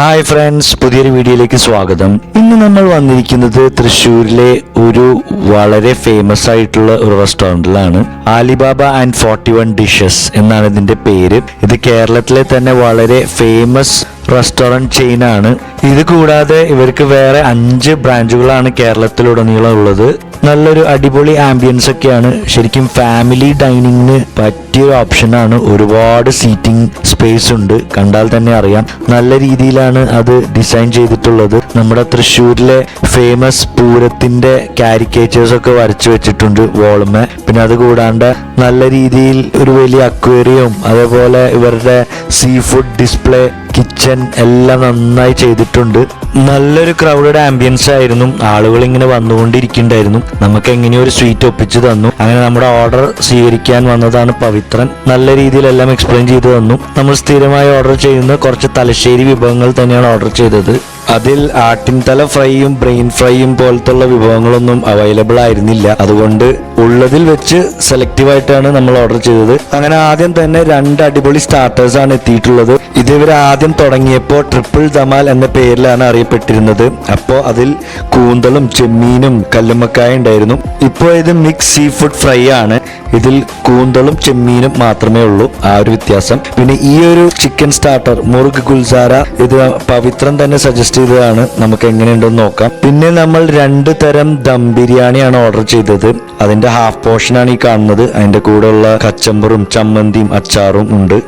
Hi friends, പുതിയൊരു വീഡിയോയിലേക്ക് സ്വാഗതം. ഇന്ന് നമ്മൾ വന്നിരിക്കുന്നത് തൃശ്ശൂരിലെ ഒരു വളരെ ഫേമസ് ആയിട്ടുള്ള ഒരു റെസ്റ്റോറൻറ്റിലാണ്. ആലിബാബ ആൻഡ് 41 ഡിഷസ് എന്നാണ് ഇതിന്റെ പേര്. ഇത് കേരളത്തിലെ തന്നെ വളരെ ഫേമസ് റെസ്റ്റോറൻറ്റ് ചെയിൻ ആണ്. ഇത് കൂടാതെ ഇവർക്ക് വേറെ 5 ബ്രാഞ്ചുകളാണ് കേരളത്തിലുടനീളം ഉള്ളത്. നല്ലൊരു അടിപൊളി ആംബിയൻസ് ഒക്കെയാണ്. ശരിക്കും ഫാമിലി ഡൈനിങ്ങിന് പറ്റിയൊരു ഓപ്ഷനാണ്. ഒരുപാട് സീറ്റിംഗ് സ്പേസ് ഉണ്ട്, കണ്ടാൽ തന്നെ അറിയാം. നല്ല രീതിയിലാണ് അത് ഡിസൈൻ ചെയ്തിട്ടുള്ളത്. നമ്മുടെ തൃശ്ശൂരിലെ ഫേമസ് പൂരത്തിന്റെ കാരിക്കേച്ചേഴ്സ് ഒക്കെ വരച്ചു വെച്ചിട്ടുണ്ട് വോളുമേ. പിന്നെ അത് കൂടാണ്ട് നല്ല രീതിയിൽ ഒരു വലിയ അക്വേറിയവും അതേപോലെ ഇവരുടെ സീ ഫുഡ് ഡിസ്പ്ലേ, കിച്ചൺ എല്ലാം നന്നായി ചെയ്തിട്ടുണ്ട്. നല്ലൊരു ക്രൗഡഡ് ആംബിയൻസ് ആയിരുന്നു. ആളുകൾ ഇങ്ങനെ വന്നുകൊണ്ടിരിക്കുന്നുണ്ടായിരുന്നു. നമുക്ക് എങ്ങനെയോ ഒരു സ്വീറ്റ് ഒപ്പിച്ചു തന്നു. അങ്ങനെ നമ്മുടെ ഓർഡർ സ്വീകരിക്കാൻ വന്നതാണ് പവിത്രൻ. നല്ല രീതിയിലെല്ലാം എക്സ്പ്ലെയിൻ ചെയ്തു തന്നു. നമ്മൾ സ്ഥിരമായി ഓർഡർ ചെയ്യുന്ന കുറച്ച് തലശ്ശേരി വിഭവങ്ങൾ തന്നെയാണ് ഓർഡർ ചെയ്തത്. അതിൽ ആട്ടിൻതല ഫ്രൈയും ബ്രെയിൻ ഫ്രൈയും പോലത്തുള്ള വിഭവങ്ങളൊന്നും അവൈലബിൾ ആയിരുന്നില്ല. അതുകൊണ്ട് ഉള്ളതിൽ വെച്ച് സെലക്റ്റീവായിട്ടാണ് നമ്മൾ ഓർഡർ ചെയ്തത്. അങ്ങനെ ആദ്യം തന്നെ 2 അടിപൊളി സ്റ്റാർട്ടേഴ്സ് ആണ് എത്തിയിട്ടുള്ളത്. ഇത് ഇവർ ആദ്യം തുടങ്ങിയപ്പോൾ ട്രിപ്പിൾ ധമാൽ എന്ന പേരിലാണ് അറിയപ്പെട്ടിരുന്നത്. അപ്പോൾ അതിൽ കൂന്തളും ചെമ്മീനും കല്ലുമ്മക്കായ ഉണ്ടായിരുന്നു. ഇപ്പോൾ ഇത് മിക്സ് സീ ഫുഡ് ഫ്രൈ ആണ്. ഇതിൽ കൂന്തളും ചെമ്മീനും മാത്രമേ ഉള്ളൂ, ആ ഒരു വ്യത്യാസം. പിന്നെ ഈ ഒരു ചിക്കൻ സ്റ്റാർട്ടർ മുറുഗ് ഗുൽസാര, ഇത് പവിത്രൻ തന്നെ സജസ്റ്റ് ചെയ്തതാണ്. നമുക്ക് എങ്ങനെയുണ്ടെന്ന് നോക്കാം. പിന്നെ നമ്മൾ 2 തരം ദം ബിരിയാണിയാണ് ഓർഡർ ചെയ്തത്. അതിന്റെ ഹാഫ് പോർഷനാണ് ഈ കാണുന്നത്. അതിന്റെ കൂടെയുള്ള കച്ചമ്പറും ചമ്മന്തിയും അച്ചാറും ഉണ്ട്.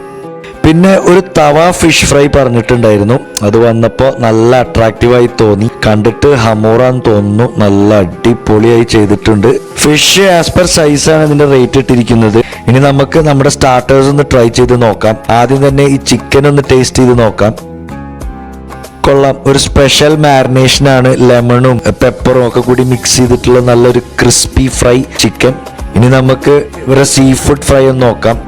പിന്നെ ഒരു തവ ഫിഷ് ഫ്രൈ പറഞ്ഞിട്ടുണ്ടായിരുന്നു. അത് വന്നപ്പോൾ നല്ല അട്രാക്റ്റീവായി തോന്നി. കണ്ടിട്ട് ഹമൂറാന്ന് തോന്നുന്നു. നല്ല അടിപൊളിയായി ചെയ്തിട്ടുണ്ട്. ഫിഷ് ആസ് പെർ സൈസാണ് ഇതിന്റെ റേറ്റ് ഇട്ടിരിക്കുന്നത്. ഇനി നമുക്ക് നമ്മുടെ സ്റ്റാർട്ടേഴ്സ് ഒന്ന് ട്രൈ ചെയ്ത് നോക്കാം. ആദ്യം തന്നെ ഈ ചിക്കൻ ഒന്ന് ടേസ്റ്റ് ചെയ്ത് നോക്കാം. കൊള്ളാം. ഒരു സ്പെഷ്യൽ മാരിനേഷനാണ്. ലെമണും പെപ്പറും ഒക്കെ കൂടി മിക്സ് ചെയ്തിട്ടുള്ള നല്ലൊരു ക്രിസ്പി ഫ്രൈ ചിക്കൻ. ഇനി നമുക്ക് ഇവരുടെ സീ ഫുഡ് ഫ്രൈ ഒന്ന് നോക്കാം.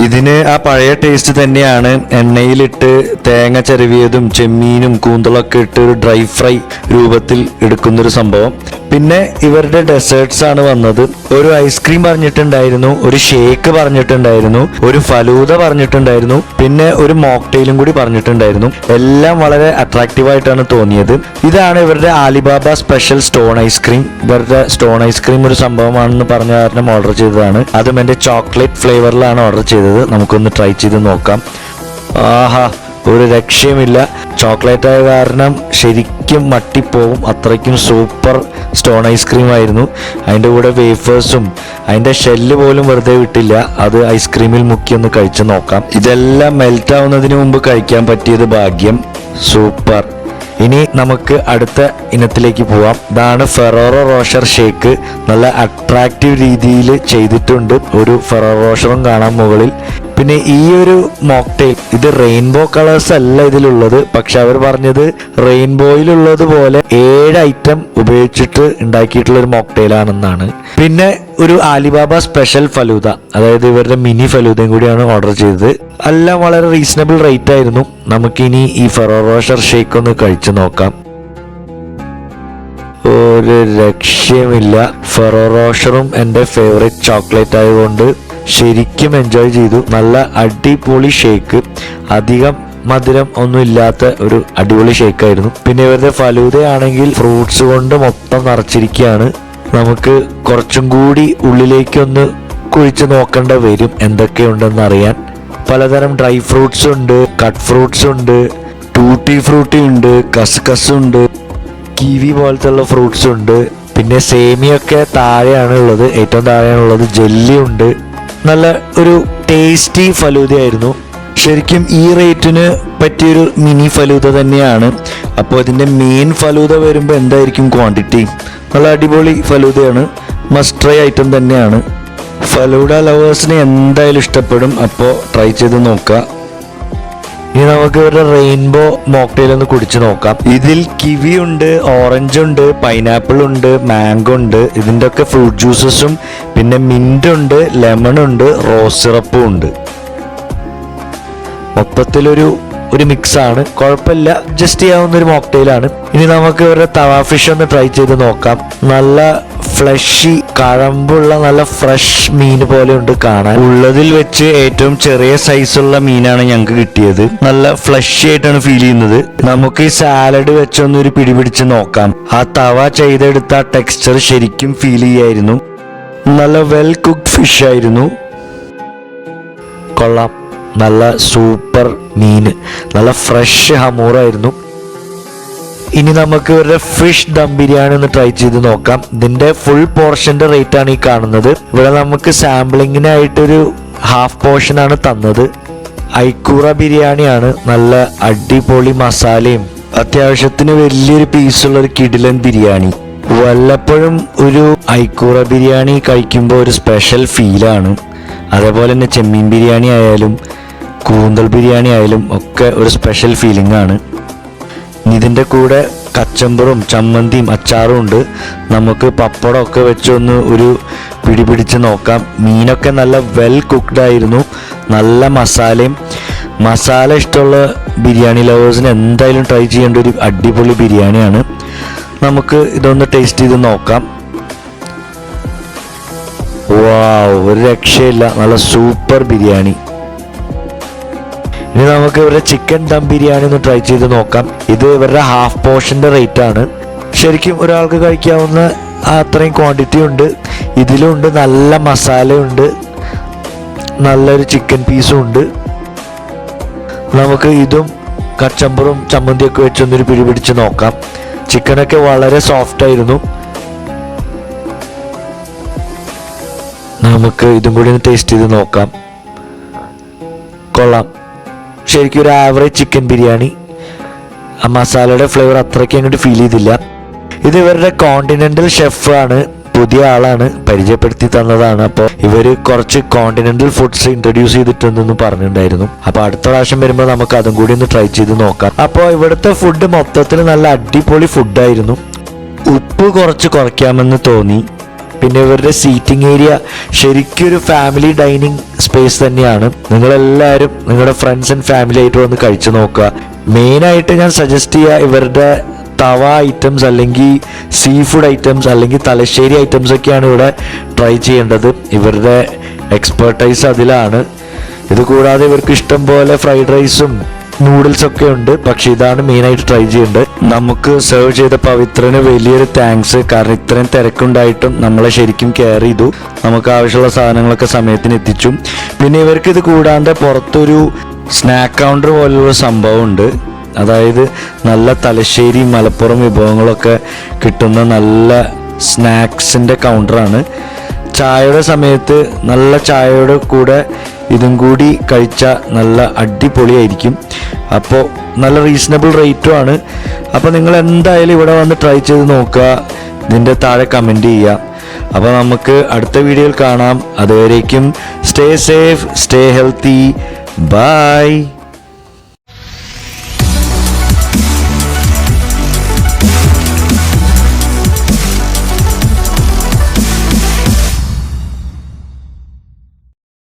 ഇതിന് ആ പഴയ ടേസ്റ്റ് തന്നെയാണ്. എണ്ണയിലിട്ട് തേങ്ങ ചിരവിയതും ചെമ്മീനും കൂന്തളൊക്കെ ഇട്ട് ഒരു ഡ്രൈ ഫ്രൈ രൂപത്തിൽ എടുക്കുന്നൊരു സംഭവം. പിന്നെ ഇവരുടെ ഡെസേർട്സ് ആണ് വന്നത്. ഒരു ഐസ്ക്രീം പറഞ്ഞിട്ടുണ്ടായിരുന്നു, ഒരു ഷേക്ക് പറഞ്ഞിട്ടുണ്ടായിരുന്നു, ഒരു ഫലൂദ പറഞ്ഞിട്ടുണ്ടായിരുന്നു, പിന്നെ ഒരു മോക്ടെയിലും കൂടി പറഞ്ഞിട്ടുണ്ടായിരുന്നു. എല്ലാം വളരെ അട്രാക്റ്റീവ് ആയിട്ടാണ് തോന്നിയത്. ഇതാണ് ഇവരുടെ ആലിബാബ സ്പെഷ്യൽ സ്റ്റോൺ ഐസ്ക്രീം. ഇവരുടെ സ്റ്റോൺ ഐസ്ക്രീം ഒരു സംഭവമാണെന്ന് പറഞ്ഞ കാരണം ഓർഡർ ചെയ്തതാണ്. അതും എൻ്റെ ചോക്ലേറ്റ് ഫ്ലേവറിലാണ് ഓർഡർ ചെയ്തത്. നമുക്കൊന്ന് ട്രൈ ചെയ്ത് നോക്കാം. ആഹാ, ഒരു രക്ഷയുമില്ല. ചോക്ലേറ്റ് ആയ കാരണം ശരിക്കും മട്ടിപ്പോവും. അത്രയ്ക്കും സൂപ്പർ സ്റ്റോൺ ഐസ്ക്രീം ആയിരുന്നു. അതിൻ്റെ കൂടെ വേഫേഴ്സും അതിൻ്റെ ഷെല്ല് പോലും വെറുതെ വിട്ടില്ല. അത് ഐസ്ക്രീമിൽ മുക്കി ഒന്ന് കഴിച്ചു നോക്കാം. ഇതെല്ലാം മെൽറ്റ് ആവുന്നതിന് മുമ്പ് കഴിക്കാൻ പറ്റിയത് ഭാഗ്യം. സൂപ്പർ. ഇനി നമുക്ക് അടുത്ത ഇനത്തിലേക്ക് പോവാം. ഇതാണ് ഫെറോറോ റോഷർ ഷേക്ക്. നല്ല അട്രാക്റ്റീവ് രീതിയിൽ ചെയ്തിട്ടുണ്ട്. ഒരു ഫെറോറോ റോഷറും കാണാം മുകളിൽ. പിന്നെ ഈ ഒരു മോക്ടെയിൽ, ഇത് റെയിൻബോ കളേഴ്സ് അല്ല ഇതിലുള്ളത്. പക്ഷെ അവർ പറഞ്ഞത് റെയിൻബോയിലുള്ളത് പോലെ 7 ഐറ്റം ഉപയോഗിച്ചിട്ട് ഉണ്ടാക്കിയിട്ടുള്ള ഒരു മോക്ടെയിലാണെന്നാണ്. പിന്നെ ഒരു ആലിബാബ സ്പെഷ്യൽ ഫലൂദ, അതായത് ഇവരുടെ മിനി ഫലൂദയും കൂടിയാണ് ഓർഡർ ചെയ്തത്. എല്ലാം വളരെ റീസണബിൾ റേറ്റ് ആയിരുന്നു. നമുക്കിനി ഈ ഫെറോറോ റോഷർ ഷേക്ക് ഒന്ന് കഴിച്ചു നോക്കാം. ഒരു രക്ഷയുമില്ല. ഫെറോറോ റോഷറും എൻ്റെ ഫേവറേറ്റ് ചോക്ലേറ്റ് ആയതുകൊണ്ട് ശരിക്കും എൻജോയ് ചെയ്തു. നല്ല അടിപൊളി ഷേക്ക്. അധികം മധുരം ഒന്നും ഇല്ലാത്ത ഒരു അടിപൊളി ഷേക്കായിരുന്നു. പിന്നെ ഇവരുടെ ഫലൂദയാണെങ്കിൽ ഫ്രൂട്ട്സ് കൊണ്ട് മൊത്തം നിറച്ചിരിക്കുകയാണ്. നമുക്ക് കുറച്ചും കൂടി ഉള്ളിലേക്കൊന്ന് കുഴിച്ച് നോക്കേണ്ട വരും എന്തൊക്കെയുണ്ടെന്ന് അറിയാൻ. പലതരം ഡ്രൈ ഫ്രൂട്ട്സ് ഉണ്ട്, കട്ട് ഫ്രൂട്ട്സ് ഉണ്ട്, ടൂട്ടി ഫ്രൂട്ടി ഉണ്ട്, കസ്കസ് ഉണ്ട്, കിവി പോലത്തുള്ള ഫ്രൂട്ട്സ് ഉണ്ട്. പിന്നെ സേമിയൊക്കെ താഴെയാണ് ഉള്ളത്, ഏറ്റവും താഴെയാണുള്ളത്. ജെല്ലി ഉണ്ട്. നല്ല ഒരു ടേസ്റ്റി ഫലൂദയായിരുന്നു. ശരിക്കും ഈ റേറ്റിന് പറ്റിയൊരു മിനി ഫലൂദ തന്നെയാണ്. അപ്പോൾ ഇതിൻ്റെ മെയിൻ ഫലൂദ വരുമ്പോൾ എന്തായിരിക്കും ക്വാണ്ടിറ്റി? നല്ല അടിപൊളി ഫലൂദയാണ്. മസ്റ്റ് ട്രൈ ഐറ്റം തന്നെയാണ്. ഫലൂഡ ലവേഴ്സിന് എന്തായാലും ഇഷ്ടപ്പെടും. അപ്പോൾ ട്രൈ ചെയ്ത് നോക്കുക. ഇനി നമുക്ക് ഇവരുടെ റെയിൻബോ മോക്ടെയിൽ ഒന്ന് കുടിച്ച് നോക്കാം. ഇതിൽ കിവി ഉണ്ട്, ഓറഞ്ച് ഉണ്ട്, പൈനാപ്പിൾ ഉണ്ട്, മാംഗോ ഉണ്ട്. ഇതിൻ്റെ ഒക്കെ ഫ്രൂട്ട് ജ്യൂസസും പിന്നെ മിന്റ് ഉണ്ട്, ലെമൺ ഉണ്ട്, റോസ് സിറപ്പും ഉണ്ട്. മൊത്തത്തിലൊരു മിക്സ് ആണ്. കുഴപ്പമില്ല, അഡ്ജസ്റ്റ് ചെയ്യാവുന്ന ഒരു മോക്ടെയിലാണ്. ഇനി നമുക്ക് ഇവരുടെ തവ ഫിഷ് ഒന്ന് ട്രൈ ചെയ്ത് നോക്കാം. നല്ല ഫ്ലഷി കഴമ്പുള്ള നല്ല ഫ്രഷ് മീൻ പോലെ ഉണ്ട് കാണാൻ. ഉള്ളതിൽ വെച്ച് ഏറ്റവും ചെറിയ സൈസുള്ള മീനാണ് ഞങ്ങൾക്ക് കിട്ടിയത്. നല്ല ഫ്ലഷി ആയിട്ടാണ് ഫീൽ ചെയ്യുന്നത്. നമുക്ക് ഈ സാലഡ് വെച്ചൊന്നൊരു പിടിപിടിച്ച് നോക്കാം. ആ തവ ചെയ്തെടുത്ത ടെക്സ്ചർ ശരിക്കും ഫീൽ ചെയ്യായിരുന്നു. നല്ല വെൽ കുക്ക്ഡ് ഫിഷ് ആയിരുന്നു. കൊള്ളാം. നല്ല സൂപ്പർ മീന്, നല്ല ഫ്രഷ് ഹമൂറായിരുന്നു. ഇനി നമുക്ക് ഇവരുടെ ഫിഷ് ദം ബിരിയാണി ഒന്ന് ട്രൈ ചെയ്ത് നോക്കാം. ഇതിന്റെ ഫുൾ പോർഷന്റെ റേറ്റ് ആണ് ഈ കാണുന്നത്. ഇവിടെ നമുക്ക് സാമ്പിളിങ്ങിനായിട്ടൊരു ഹാഫ് പോർഷൻ ആണ് തന്നത്. ഐക്കൂറ ബിരിയാണിയാണ്. നല്ല അടിപൊളി മസാലയും അത്യാവശ്യത്തിന് വലിയൊരു പീസുള്ള ഒരു കിടിലൻ ബിരിയാണി. വല്ലപ്പോഴും ഒരു ഐക്കൂറ ബിരിയാണി കഴിക്കുമ്പോൾ ഒരു സ്പെഷ്യൽ ഫീലാണ്. അതേപോലെ തന്നെ ചെമ്മീൻ ബിരിയാണി ആയാലും കൂന്തൽ ബിരിയാണി ആയാലും ഒക്കെ ഒരു സ്പെഷ്യൽ ഫീലിംഗ് ആണ്. ഇതിൻ്റെ കൂടെ കച്ചമ്പറും ചമ്മന്തിയും അച്ചാറും ഉണ്ട്. നമുക്ക് പപ്പടമൊക്കെ വെച്ചൊന്ന് ഒരു പിടിപിടിച്ച് നോക്കാം. മീനൊക്കെ നല്ല വെൽ കുക്ക്ഡ് ആയിരുന്നു. നല്ല മസാലയും. മസാല ഇഷ്ടമുള്ള ബിരിയാണി ലവേഴ്സിന് എന്തായാലും ട്രൈ ചെയ്യേണ്ട ഒരു അടിപൊളി ബിരിയാണിയാണ്. നമുക്ക് ഇതൊന്ന് ടേസ്റ്റ് ചെയ്ത് നോക്കാം. വാവ്, ഒരു രക്ഷയില്ല. നല്ല സൂപ്പർ ബിരിയാണി. ഇനി നമുക്ക് ഇവരുടെ ചിക്കൻ ദം ബിരിയാണി ഒന്ന് ട്രൈ ചെയ്ത് നോക്കാം. ഇത് ഇവരുടെ ഹാഫ് പോർഷന്റെ റേറ്റ് ആണ്. ശരിക്കും ഒരാൾക്ക് കഴിക്കാവുന്ന അത്രയും ക്വാണ്ടിറ്റി ഉണ്ട്. ഇതിലുണ്ട് നല്ല മസാലയുണ്ട്, നല്ലൊരു ചിക്കൻ പീസും ഉണ്ട്. നമുക്ക് ഇതും കച്ചമ്പറും ചമ്മന്തിയൊക്കെ വെച്ചൊന്നൊരു പിടിപിടിച്ച് നോക്കാം. ചിക്കനൊക്കെ വളരെ സോഫ്റ്റ് ആയിരുന്നു. നമുക്ക് ഇതും കൂടി ഒന്ന് ടേസ്റ്റ് ചെയ്ത് നോക്കാം. കൊള്ളാം. ശരിക്കും ഒരു ആവറേജ് ചിക്കൻ ബിരിയാണി. ആ മസാലയുടെ ഫ്ലേവർ അത്രയ്ക്ക് അങ്ങോട്ട് ഫീൽ ചെയ്തില്ല. ഇത് ഇവരുടെ കോണ്ടിനെന്റൽ ഷെഫാണ്, പുതിയ ആളാണ്, പരിചയപ്പെടുത്തി തന്നതാണ്. അപ്പോൾ ഇവര് കുറച്ച് കോണ്ടിനെന്റൽ ഫുഡ്സ് ഇൻട്രൊഡ്യൂസ് ചെയ്തിട്ടുണ്ടെന്ന് പറഞ്ഞിട്ടുണ്ടായിരുന്നു. അപ്പോൾ അടുത്ത പ്രാവശ്യം വരുമ്പോൾ നമുക്ക് അതും കൂടി ഒന്ന് ട്രൈ ചെയ്ത് നോക്കാം. അപ്പോൾ ഇവിടുത്തെ ഫുഡ് മൊത്തത്തിൽ നല്ല അടിപൊളി ഫുഡായിരുന്നു. ഉപ്പ് കുറച്ച് കുറയ്ക്കാമെന്ന് തോന്നി. പിന്നെ ഇവരുടെ സീറ്റിംഗ് ഏരിയ ശരിക്കും ഒരു ഫാമിലി ഡൈനിങ് സ്പേസ് തന്നെയാണ്. നിങ്ങളെല്ലാവരും നിങ്ങളുടെ ഫ്രണ്ട്സ് ആൻഡ് ഫാമിലി ആയിട്ട് വന്ന് കഴിച്ചു നോക്കുക. മെയിനായിട്ട് ഞാൻ സജസ്റ്റ് ചെയ്യുക ഇവരുടെ തവ ഐറ്റംസ് അല്ലെങ്കിൽ സീ ഫുഡ് ഐറ്റംസ് അല്ലെങ്കിൽ തലശ്ശേരി ഐറ്റംസ് ഒക്കെയാണ് ഇവിടെ ട്രൈ ചെയ്യേണ്ടത്. ഇവരുടെ എക്സ്പെർട്ടൈസ് അതിലാണ്. ഇത് കൂടാതെ ഇവർക്ക് ഇഷ്ടം പോലെ ഫ്രൈഡ് റൈസും നൂഡിൽസ് ഒക്കെ ഉണ്ട്. പക്ഷെ ഇതാണ് മെയിനായിട്ട് ട്രൈ ചെയ്യേണ്ടത്. നമുക്ക് സെർവ് ചെയ്ത പവിത്രന് വലിയൊരു താങ്ക്സ്. കാരണം ഇത്രയും തിരക്കുണ്ടായിട്ടും നമ്മളെ ശരിക്കും കെയർ ചെയ്തു. നമുക്ക് ആവശ്യമുള്ള സാധനങ്ങളൊക്കെ സമയത്തിന് എത്തിച്ചു. പിന്നെ ഇവർക്ക് ഇത് കൂടാണ്ട് പുറത്തൊരു സ്നാക്ക് കൗണ്ടർ പോലുള്ള സംഭവം ഉണ്ട്. അതായത് നല്ല തലശ്ശേരി മലപ്പുറം വിഭവങ്ങളൊക്കെ കിട്ടുന്ന നല്ല സ്നാക്സിൻ്റെ കൗണ്ടറാണ്. ചായയുടെ സമയത്ത് നല്ല ചായയുടെ കൂടെ ഇതും കൂടി കഴിച്ചാൽ നല്ല അടിപൊളിയായിരിക്കും. അപ്പോൾ നല്ല റീസണബിൾ റേറ്റും ആണ്. അപ്പോൾ നിങ്ങൾ എന്തായാലും ഇവിടെ വന്ന് ട്രൈ ചെയ്ത് നോക്കുക. ഇതിൻ്റെ താഴെ കമൻറ്റ് ചെയ്യുക. അപ്പോൾ നമുക്ക് അടുത്ത വീഡിയോയിൽ കാണാം. അതുവരേക്കും stay safe, stay healthy, by.